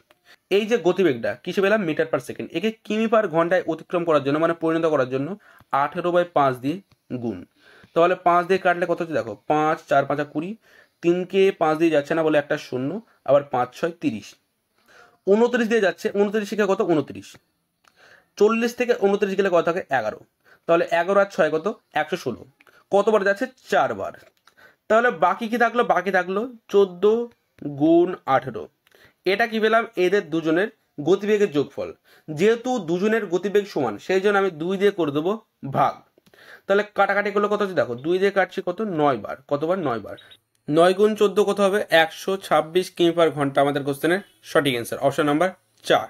এই যে গতিবেগটা কিসে পেলাম, মিটার পার সেকেন্ড, একে কিমি পার ঘন্টায় অতিক্রম করার জন্য মানে পরিণত করার জন্য 18/5 দিয়ে গুণ। তাহলে 5 দিয়ে কাটলে কত হচ্ছে দেখো, 5 4 5 20, 3কে 5 দিয়ে যাচ্ছে না বলে একটা শূন্য, আবার 5 6 30, 29 দিয়ে যাচ্ছে, 29 শিখে কত 29, 40 থেকে 29 গেলে কত থাকে 11, তাহলে 11 আর 6 কত 116, কতবার যাচ্ছে 4 বার। তাহলে বাকি কি থাকলো, বাকি থাকলো 14 গুণ 18। এটা কি পেলাম, এদের দুজনের গতিবেগের যোগফল। যেহেতু দুজনের গতিবেগ সমান সেই জন্য আমি 2 দিয়ে করে দেবো ভাগ। তাহলে কাটাকাটি করলে কত হচ্ছে দেখো, 2 দিয়ে কাটছি কত 9 বার, কতবার 9 বার, 9 গুণ 14 কত হবে 126 কিমি পার ঘন্টা আমাদের কোশ্চেনের সঠিক অ্যান্সার, অপশন নাম্বার 4।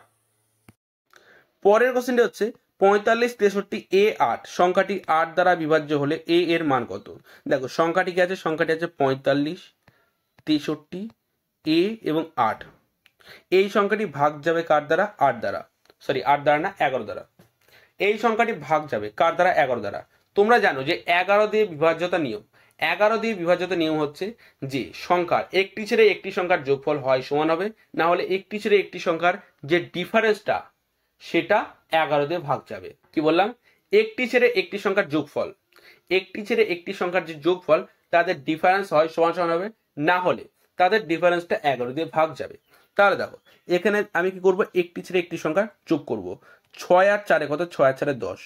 পরের কোশ্চেনটি হচ্ছে 45 63 A8 সংখ্যাটি 8 দ্বারা বিভাজ্য হলে এ এর মান কত। দেখো সংখ্যাটি কি আছে, সংখ্যাটি আছে 45 63 A এবং 8। এই সংখ্যাটি ভাগ যাবে কার দ্বারা, 8 দ্বারা, সরি 8 দ্বারা না 11 দ্বারা। এই সংখ্যাটি ভাগ যাবে কার দ্বারা, 11 দ্বারা। তোমরা জানো যে 11 দিয়ে বিভাজ্যতা নিয়ম, 11 দিয়ে বিভাজ্যতা নিয়ম হচ্ছে যে সংখ্যার একটি ছেড়ে একটি সংখ্যার যোগফল হয় সমান হবে, না হলে একটি ছেড়ে একটি সংখ্যার যে ডিফারেন্সটা সেটা 11 দিয়ে ভাগ যাবে। কি বললাম, একটি ছেড়ে একটি সংখ্যার যোগফল, একটি ছেড়ে একটি সংখ্যার যে যোগফল তাদের ডিফারেন্স হয় সমান সমান হবে, না হলে তাদের ডিফারেন্সটা 11 দিয়ে ভাগ যাবে। তাহলে দেখো এখানে আমি কি করব, একটি ছেড়ে একটি সংখ্যা যোগ করব, 6 আর 4 কত, 6 আর 4 10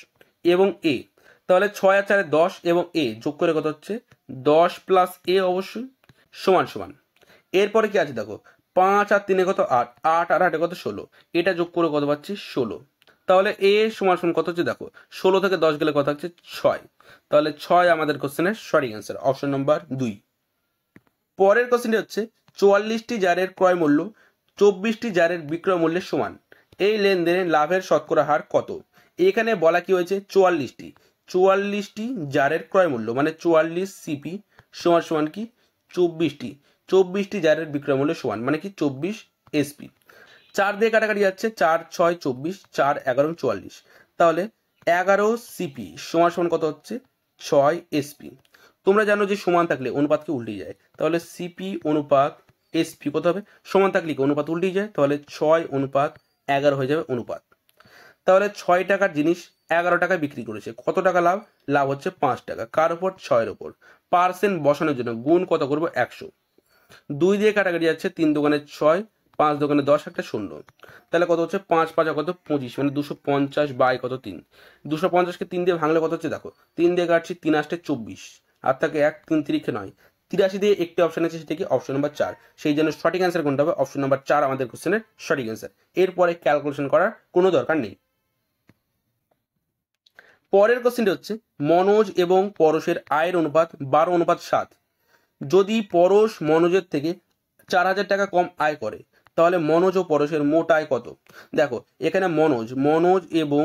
এবং এ, তাহলে 6 আর 4 10 এবং এ যোগ করে কত হচ্ছে 10 প্লাস এ অবশ্যই সমান সমান। এরপরে কি আছে দেখো, 5 আর 3 কত 8, 8 আর 8 কত 16, এটা যোগ করে কত পাচ্ছি 16। তাহলে এ সমান সমান কত হচ্ছে দেখো, 16 থেকে 10 গেলে কত হচ্ছে 6, তাহলে 6 আমাদের কোশ্চেনের সঠিক অ্যান্সার, অপশন নাম্বার 2। পরের কোশ্চেনটি হচ্ছে 44টি জারের ক্রয় মূল্য 24টি জারের বিক্রয় মূল্যের সমান, এই লেনদেনে লাভের শতকরা হার কত। এখানে বলা কি হয়েছে 44টি জারের ক্রয় মূল্য মানে 44 সিপি সমান সমান কি 24টি জারের বিক্রয় মূল্য সমান মানে কি 24 এসপি। 4 দিয়ে কাটাকাটি যাচ্ছে, 4 6 24, 4 11 44, তাহলে 11 সিপি সমান সমান কত হচ্ছে 6 এসপি। তোমরা জানো যে সমান থাকলে অনুপাতকে উল্টে যায়, তাহলে সিপি অনুপাত এসপি কত হবে, সমান থাকলে কি অনুপাত উল্টে যায়, তাহলে 6 অনুপাত 11 হয়ে যাবে অনুপাত। তাহলে 6 টাকার জিনিস 11 টাকায় বিক্রি করেছে, কত টাকা লাভ, লাভ হচ্ছে 5 টাকা, কার উপর 6 উপর। পার্সেন্ট বসানোর জন্য গুণ কত করবো 100, 2 দিয়ে কাটাকাটি যাচ্ছে, 3 দোকানে 6, 5 দোকানে 10 একটা শূন্য, তাহলে কত হচ্ছে 5 5 কত 25 মানে 250 বাই কত 3, 250কে 3 দিয়ে ভাঙলে কত হচ্ছে দেখো, 3 দিয়ে কাটছি 3 আসতে 24 আর থাকে 1, 3 3 9, 83 দিয়ে একটি অপশন আছে সেটা কি অপশন নাম্বার 4, সেই জন্য সঠিক অ্যান্সার কোনটা হবে, অপশন নাম্বার 4 আমাদের কোশ্চেনের সঠিক অ্যান্সার। এরপরে ক্যালকুলেশন করার কোনো দরকার নেই। পরের কোশ্চেনটি হচ্ছে মনোজ এবং পরশের আয়ের অনুপাত 12:7, যদি পরশ মনোজের থেকে 4000 টাকা কম আয় করে তাহলে মনোজ ও পরশের মোট আয় কত। দেখো এখানে মনোজ এবং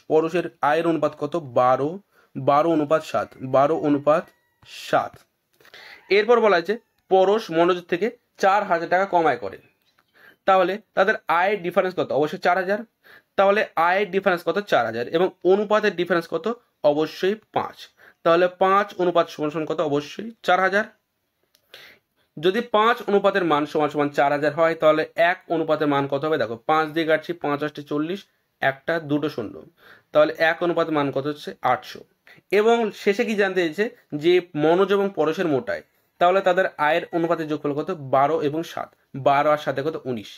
পরশের আয়ের অনুপাত কত 12:7, 12:7। এরপর বলা আছে পরশ মনোজের থেকে 4000 টাকা কম আয় করে, তাহলে তাদের আয়ের ডিফারেন্স কত, অবশ্যই 4000, তাহলে আয়ের ডিফারেন্স কত 4000 এবং অনুপাতের ডিফারেন্স কত অবশ্যই 5, তাহলে 5 অনুপাত সমান সমান কত অবশ্যই 4000। যদি 5 অনুপাতের মান সমান সমান 4000 হয় তাহলে 1 অনুপাতের মান কত হবে, দেখো 5 দিয়ে কাটছি, 5 8 40, একটা দুটো শূন্য, তাহলে 1 অনুপাতের মান কত হচ্ছে 800। এবং শেষে কি জানতে চেয়েছে যে মনোজ এবং পরশের মোট আয়, তাহলে তাদের আয়ের অনুপাতের যোগফল কত 12 এবং 7, 12 আর 7 কত 19,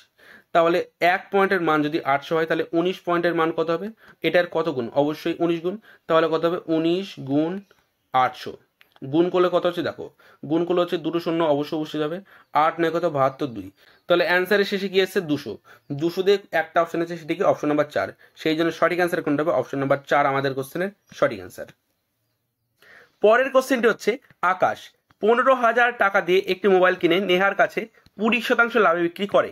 তাহলে 1 পয়েন্টের মান যদি 800 হয় তাহলে 19 পয়েন্টের মান কত হবে, এটার কত গুণ, অবশ্যই 19 গুণ, তাহলে কত হবে 19 গুণ 800, গুণ করলে কত হচ্ছে দেখো, গুণ করলে হচ্ছে দুটো শূন্য অবশ্যই বসে যাবে, 8 9 কত 72, 2, তাহলে অ্যান্সারের শেষে কি এসছে 200 দিয়ে একটা অপশন আছে সেটা কি অপশন নাম্বার 4, সেই জন্য সঠিক অ্যান্সার কোনটা হবে, অপশন নাম্বার 4 আমাদের কোশ্চেনের সঠিক অ্যান্সার। পরের কোশ্চেনটি হচ্ছে আকাশ 15,000 টাকা দিয়ে একটি মোবাইল কিনে নেহার কাছে 20% লাভে বিক্রি করে,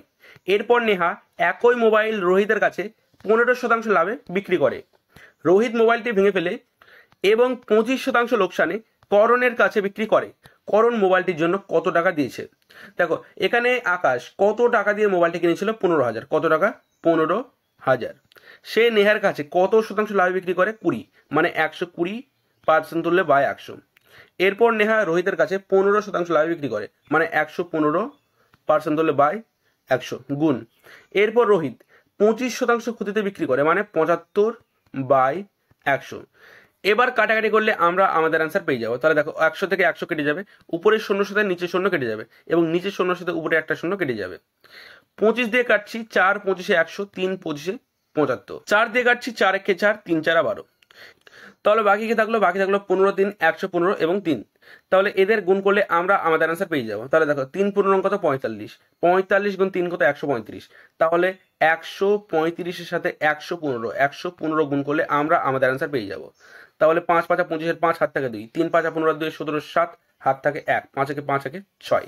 এরপর নেহা একই মোবাইল রোহিতের কাছে 15% লাভে বিক্রি করে। রোহিত মোবাইলটি ভেঙে ফেলে এবং 25% লোকসানে করণের কাছে বিক্রি করে। করণ মোবাইলটির জন্য কত টাকা দিয়েছে? দেখো এখানে আকাশ কত টাকা দিয়ে মোবাইলটি কিনেছিল? 15,000। কত টাকা? 15,000। সে নেহার কাছে কত শতাংশ লাভে বিক্রি করে? 20, মানে 120% তুললে বাই 100। এরপর নেহা রোহিতের কাছে 15% লাভে বিক্রি করে, মানে 115% তুললে বাই 100 গুণ। এরপর রোহিত 25% ক্ষতিতে বিক্রি করে, মানে 75/100। এবার কাটাকাটি করলে আমরা আমাদের অ্যান্সার পেয়ে যাবো। তাহলে দেখো 100 থেকে 100 কেটে যাবে, উপরের শূন্যর সাথে নিচের শূন্য কেটে যাবে এবং নিচের শূন্যর সাথে উপরে একটা শূন্য কেটে যাবে। 25 দিয়ে কাটছি, 4 25 100, 3 25 75। 4 দিয়ে কাটছি, 4 1 4, 3 4 12। তাহলে বাকি কি থাকলো? বাকি থাকলো 15 3 115 এবং 3। তাহলে এদের গুণ করলে আমরা আমাদের অ্যান্সার পেয়ে যাবো। তাহলে দেখো 3 15 কত? 45। 45 গুণ 3 কত? 135। তাহলে 135-এর সাথে 115 গুণ করলে আমরা আমাদের অ্যান্সার পেয়ে যাবো। তাহলে 5 5 25, 5 হাত থেকে 2, 3 5 15 2 17 7, হাত থাকে 1, 5 একে 5 একে 6।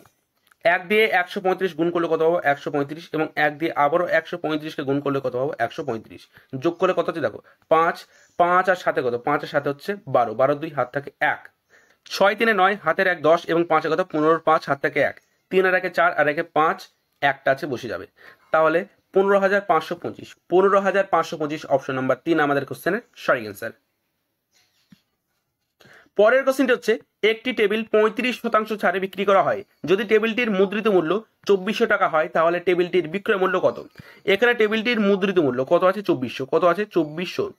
1 দিয়ে 135 গুণ করলে কত পাবো? 135, এবং 1 দিয়ে আবারও 135কে গুণ করলে কত পাবো? 135। যোগ করলে কত হচ্ছে? দেখো 5 5 আর 7 কত? 5 আর 7 হচ্ছে 12, 12 2 হাত থাকে 1, 6 3 9 হাতের 1 10, এবং 5 কত? 15 5 হাত থাকে 1, 3 আর 1 4 আর 1 5, একটা আছে বসে যাবে। তাহলে 15,525। 15,525 অপশন নাম্বার 3 আমাদের কোশ্চেনের সঠিক অ্যান্সার। পরের কোশ্চেনটি হচ্ছে, একটি টেবিল 35% ছাড়ে বিক্রি করা হয়। যদি টেবিলটির মুদ্রিত মূল্য 2400 টাকা হয়, তাহলে টেবিলটির বিক্রয় মূল্য কত? এখানে টেবিলটির মুদ্রিত মূল্য কত আছে? 2400। কত আছে? 2400।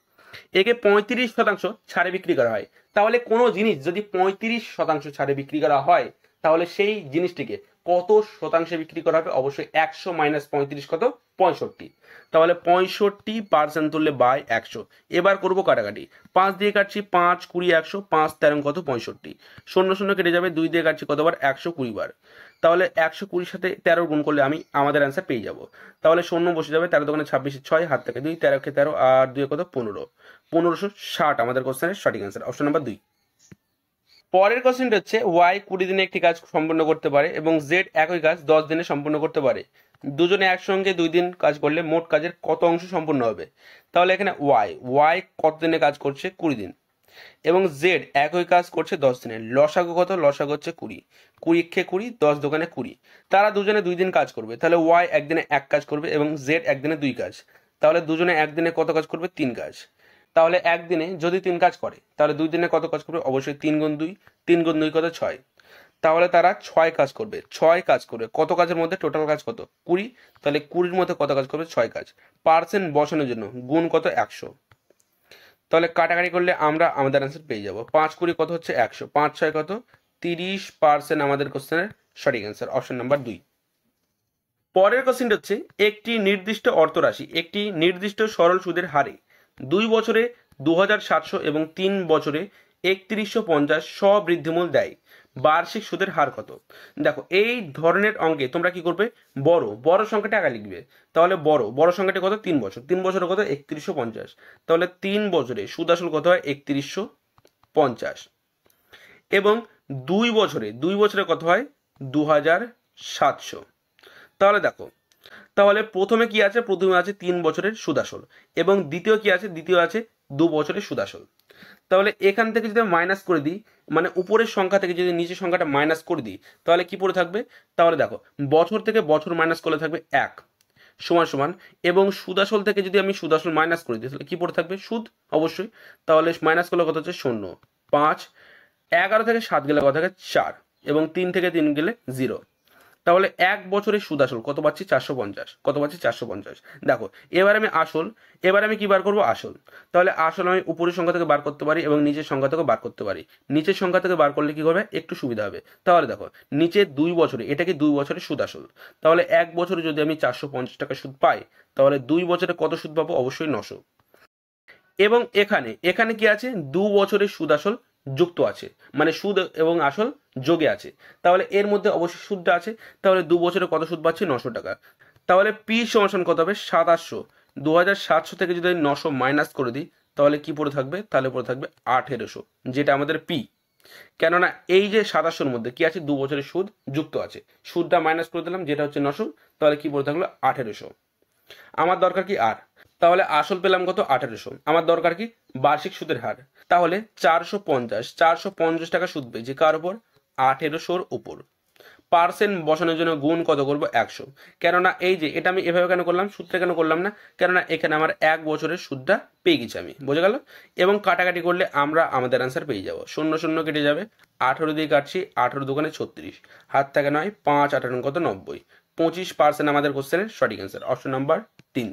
একে 35% ছাড়ে বিক্রি করা হয়। তাহলে কোনো জিনিস যদি 35% ছাড়ে বিক্রি করা হয়, তাহলে সেই জিনিসটিকে কত শতাংশে বিক্রি করা হবে? অবশ্যই 100 মাইনাস 35 কত? 65। তাহলে 65% তুললে বাই 100। এবার করবো কাটাকাটি। 5 দিয়ে কাটছি, 5 20 100, 5 13 কত? 65। শূন্য শূন্য কেটে যাবে, 2 দিয়ে কাটছি কতবার? 120 বার। তাহলে 120 সাথে 13 গুণ করলে আমি আমাদের অ্যান্সার পেয়ে যাব। তাহলে শূন্য বসে যাবে, 13 দোকানে 26, 6 হাত থেকে 2, 13 কে 13 আর 2 কত? 15। 1560 আমাদের কোশ্চেনের সঠিক অ্যান্সার, অপশন নাম্বার 2। পরের কোশ্চেনটা হচ্ছে, ওয়াই 20 দিনে একটি কাজ সম্পন্ন করতে পারে এবং জেড একই কাজ 10 দিনে সম্পন্ন করতে পারে। দুজনে একসঙ্গে 2 দিন কাজ করলে মোট কাজের কত অংশ সম্পন্ন হবে? তাহলে এখানে ওয়াই কত দিনে কাজ করছে? 20 দিন, এবং জেড একই কাজ করছে 10 দিনে। লসাগু কত? লসাগু হচ্ছে 20, 20 কে 20, 10 দোকানে 20। তারা দুজনে 2 দিন কাজ করবে, তাহলে ওয়াই একদিনে 1 কাজ করবে এবং জেড একদিনে 2 কাজ। তাহলে দুজনে একদিনে কত কাজ করবে? 3 কাজ। তাহলে একদিনে যদি 3 কাজ করে, তাহলে 2 দিনে কত কাজ করবে? অবশ্যই 3 গুণ 2, 3 গুণ 2 কত? 6। তাহলে তারা 6 কাজ করবে। 6 কাজ করবে, কত কাজের মধ্যে? টোটাল কাজ কত? 20। তাহলে 20-র মধ্যে কত কাজ করবে? 6 কাজ। পার্সেন্ট বসানোর জন্য গুণ কত? 100। তাহলে কাটাকাটি করলে আমরা আমাদের অ্যান্সার পেয়ে যাব। 5 20 কত হচ্ছে? 100, 5 6 কত? 30% আমাদের কোশ্চেনের সঠিক অ্যান্সার, অপশন নাম্বার 2। পরের কোশ্চেনটা হচ্ছে, একটি নির্দিষ্ট অর্থরাশি একটি নির্দিষ্ট সরল সুদের হারে 2 বছরে 2700 এবং 3 বছরে 3150 স্ববৃদ্ধিমূল দেয়। বার্ষিক সুদের হার কত? দেখো এই ধরনের অঙ্কে তোমরা কি করবে? বড় সংখ্যাটা আগে লিখবে। তাহলে বড় সংখ্যাটা কত? 3 বছর। 3 বছরে কত? 3150। তাহলে 3 বছরে সুদ আসল কত হয়? 3150। এবং 2 বছরে কত হয়? 2700। তাহলে দেখো, তাহলে প্রথমে কি আছে? প্রথমে আছে 3 বছরের সুদ আসল, এবং দ্বিতীয় কি আছে? দ্বিতীয় আছে 2 বছরের সুদ আসল। তাহলে এখান থেকে যদি মাইনাস করে দিই, মানে উপরের সংখ্যা থেকে যদি নিচের সংখ্যাটা মাইনাস করে দিই, তাহলে কি পড়ে থাকবে? তাহলে দেখো বছর থেকে বছর মাইনাস করলে থাকবে 1 সমান সমান, এবং সুদ আসল থেকে যদি আমি সুদ আসল মাইনাস করে দিই, তাহলে কি পড়ে থাকবে? সুদ অবশ্যই। তাহলে মাইনাস করলে কত হচ্ছে? 0 5, 11 থেকে 7 গেলে কত থাকে? 4, এবং 3 থেকে 3 গেলে 0। তাহলে 1 বছরের সুদ আসল কত পাচ্ছি? 450। কত পাচ্ছি? 450। দেখো এবার আমি কি বার করবো? আসল। তাহলে আসল আমি উপরের সংখ্যা থেকে বার করতে পারি এবং নিচের সংখ্যা থেকে বার করতে পারি। নিচের সংখ্যা থেকে বার করলে কি হবে? একটু সুবিধা হবে। তাহলে দেখো নিচে 2 বছরে, এটা কি 2 বছরের সুদ আসল। তাহলে 1 বছরে যদি আমি 450 টাকা সুদ পাই, তাহলে 2 বছরে কত সুদ পাবো? অবশ্যই 900। এবং এখানে কি আছে? 2 বছরের সুদ আসল যুক্ত আছে, মানে সুদ এবং আসল যোগে আছে। তাহলে এর মধ্যে অবশ্যই সুদটা আছে। তাহলে 2 বছরে কত সুদ পাচ্ছি? 900 টাকা। তাহলে পি সমান কত হবে? 2700। 2700 থেকে যদি 900 মাইনাস করে দিই, তাহলে কি পড়ে থাকবে? তাহলে পড়ে থাকবে 1800, যেটা আমাদের পি। কেননা এই যে 2700-র মধ্যে কি আছে? 2 বছরের সুদ যুক্ত আছে। সুদটা মাইনাস করে দিলাম, যেটা হচ্ছে 900, তাহলে কি পড়ে থাকলো? 1800। আমার দরকার কি? আর তাহলে আসল পেলাম কত 1800। আমার দরকার কি বার্ষিক সুদের হার, তাহলে 450 টাকা সুদ পেয়েছি কার উপর 1800-র উপর। পার্সেন্ট বসানোর জন্য গুণ কত করবো 100, কেননা এই যে এটা আমি এভাবে কেন করলাম, সূত্রে কেন করলাম না, কেননা এখানে আমার 1 বছরের সুদটা পেয়ে গেছি আমি, বোঝা গেল। এবং কাটাকাটি করলে আমরা আমাদের অ্যান্সার পেয়ে যাবো, 0 0 কেটে যাবে, 18 দিয়ে কাটছি, 18 দোকানে 36, হাত থেকে নয় 5 18 কত 90, 25% আমাদের কোশ্চেনের সঠিক অ্যান্সার, অপশন নাম্বার 3।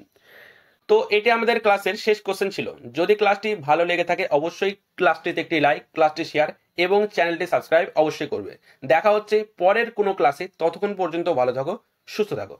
তো এটা আমাদের ক্লাসের শেষ কোশ্চেন ছিল। যদি ক্লাসটি ভালো লেগে থাকে অবশ্যই ক্লাসটিতে একটি লাইক, ক্লাসটি শেয়ার এবং চ্যানেলটি সাবস্ক্রাইব অবশ্যই করবে। দেখা হচ্ছে পরের কোনো ক্লাসে, ততক্ষণ পর্যন্ত ভালো থাকো, সুস্থ থাকো।